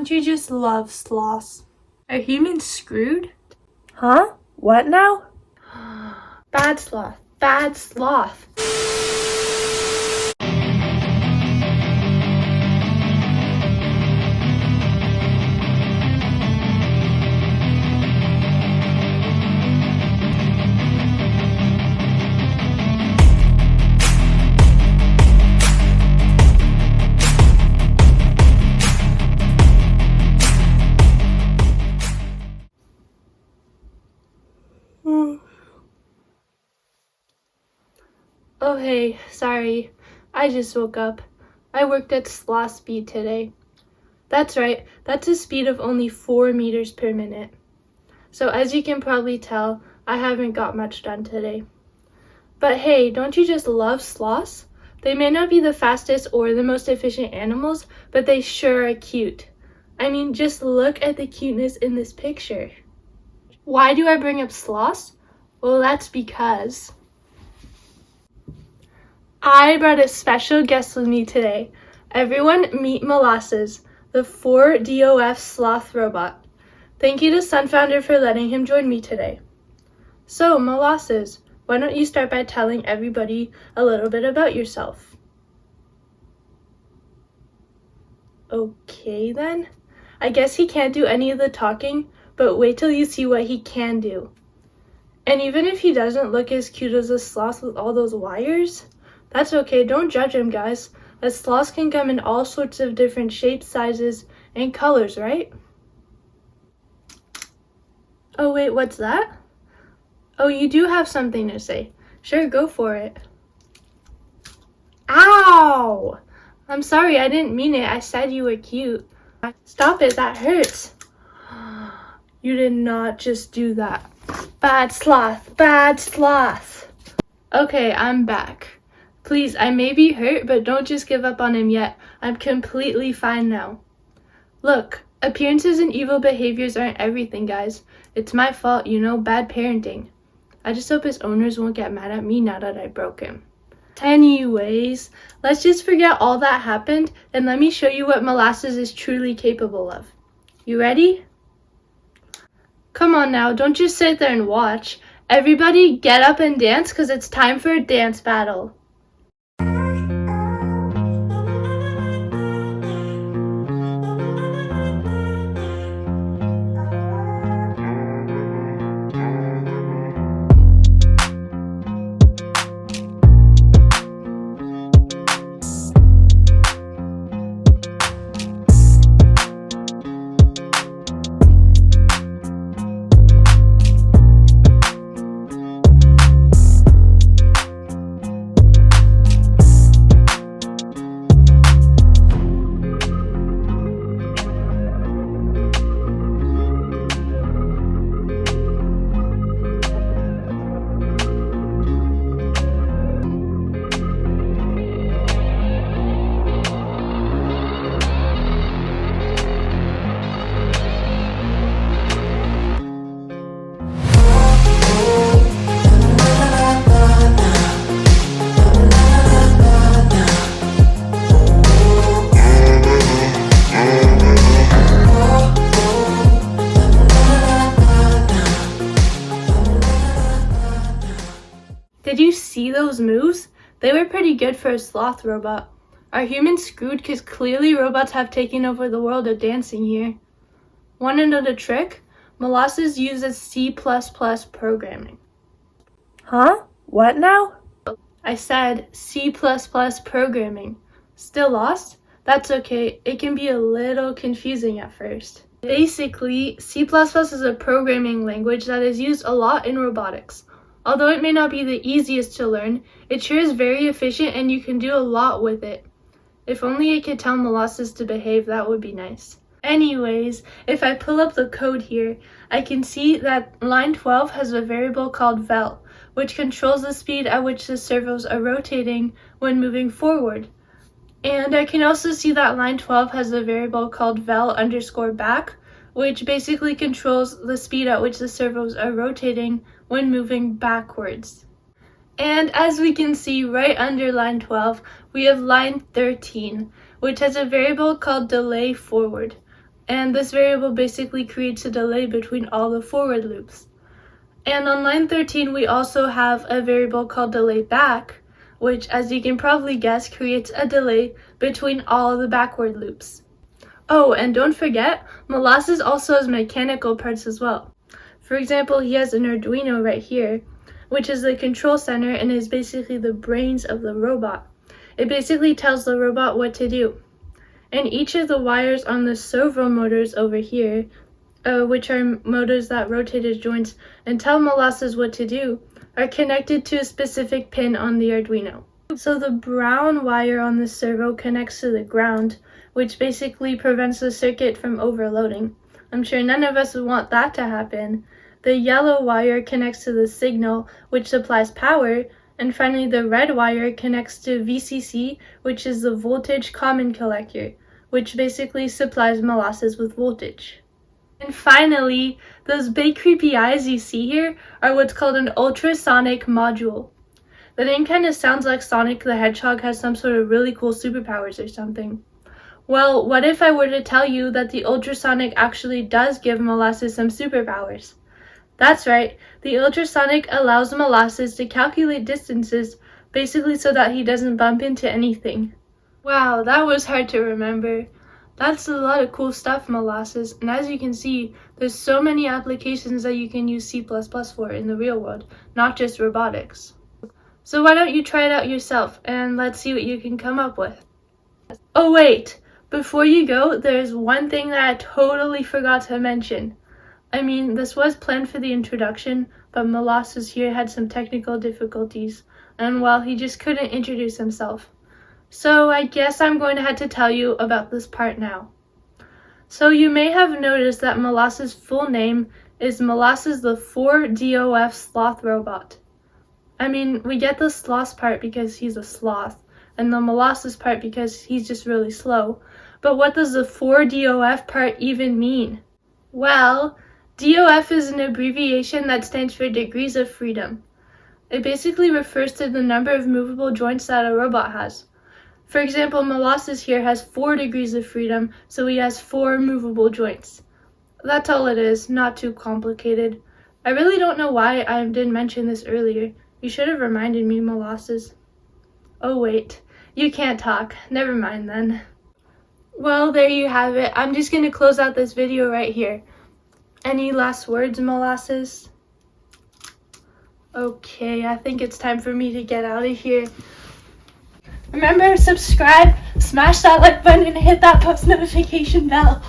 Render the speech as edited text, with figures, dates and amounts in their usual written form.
Don't you just love sloths? Are humans screwed? Huh? What now? Bad sloth. Bad sloth. Oh hey, sorry. I just woke up. I worked at sloth speed today. That's right, that's a speed of only 4 meters per minute. So as you can probably tell, I haven't got much done today. But hey, don't you just love sloths? They may not be the fastest or the most efficient animals, but they sure are cute. I mean, just look at the cuteness in this picture. Why do I bring up sloths? Well, that's because I brought a special guest with me today. Everyone meet Molasses, the 4DOF sloth robot. Thank you to Sunfounder for letting him join me today. So, Molasses, why don't you start by telling everybody a little bit about yourself? Okay then. I guess he can't do any of the talking, but wait till you see what he can do. And even if he doesn't look as cute as a sloth with all those wires, that's okay, don't judge him, guys. As sloths can come in all sorts of different shapes, sizes, and colors, right? Oh wait, what's that? Oh, you do have something to say. Sure, go for it. Ow! I'm sorry, I didn't mean it. I said you were cute. Stop it, that hurts. You did not just do that. Bad sloth, bad sloth. Okay, I'm back. Please, I may be hurt, but don't just give up on him yet. I'm completely fine now. Look, appearances and evil behaviors aren't everything, guys. It's my fault, bad parenting. I just hope his owners won't get mad at me now that I broke him. Anyways, let's just forget all that happened and let me show you what Molasses is truly capable of. You ready? Come on now, don't just sit there and watch. Everybody get up and dance because it's time for a dance battle. Did you see those moves? They were pretty good for a sloth robot. Are humans screwed because clearly robots have taken over the world of dancing here? Want to know the trick? Molasses uses C++ programming. Huh? What now? I said C++ programming. Still lost? That's okay. It can be a little confusing at first. Basically, C++ is a programming language that is used a lot in robotics. Although it may not be the easiest to learn, it sure is very efficient and you can do a lot with it. If only it could tell Molasses to behave, that would be nice. Anyways, if I pull up the code here, I can see that line 12 has a variable called vel, which controls the speed at which the servos are rotating when moving forward. And I can also see that line 12 has a variable called vel_back, which basically controls the speed at which the servos are rotating when moving backwards. And as we can see right under line 12, we have line 13, which has a variable called delay forward. and this variable basically creates a delay between all the forward loops. And on line 13, we also have a variable called delay back, which, as you can probably guess, creates a delay between all the backward loops. Oh, and don't forget, Molasses also has mechanical parts as well. For example, he has an Arduino right here, which is the control center and is basically the brains of the robot. It basically tells the robot what to do. And each of the wires on the servo motors over here, which are motors that rotate his joints and tell Molasses what to do, are connected to a specific pin on the Arduino. So the brown wire on the servo connects to the ground, which basically prevents the circuit from overloading. I'm sure none of us would want that to happen. The yellow wire connects to the signal, which supplies power, and finally the red wire connects to VCC, which is the voltage common collector, which basically supplies Molasses with voltage. And finally, those big creepy eyes you see here are what's called an ultrasonic module. The name kind of sounds like Sonic the Hedgehog has some sort of really cool superpowers or something. Well, what if I were to tell you that the ultrasonic actually does give Molasses some superpowers? That's right, the ultrasonic allows Molasses to calculate distances, basically so that he doesn't bump into anything. Wow, that was hard to remember. That's a lot of cool stuff, Molasses, and as you can see, there's so many applications that you can use C++ for in the real world, not just robotics. So why don't you try it out yourself, and let's see what you can come up with. Oh wait, before you go, there's one thing that I totally forgot to mention. I mean, this was planned for the introduction, but Molasses here had some technical difficulties, and well, he just couldn't introduce himself. So I guess I'm going to have to tell you about this part now. So you may have noticed that Molasses' full name is Molasses the 4DOF Sloth Robot. I mean, we get the sloth part because he's a sloth, and the Molasses part because he's just really slow. But what does the 4DOF part even mean? Well, DOF is an abbreviation that stands for degrees of freedom. It basically refers to the number of movable joints that a robot has. For example, Molasses here has 4 degrees of freedom, so he has 4 movable joints. That's all it is, not too complicated. I really don't know why I didn't mention this earlier. You should have reminded me, Molasses. Oh wait, you can't talk. Never mind then. Well, there you have it. I'm just going to close out this video right here. Any last words, Molasses? Okay, I think it's time for me to get out of here. Remember, subscribe, smash that like button, and hit that post notification bell.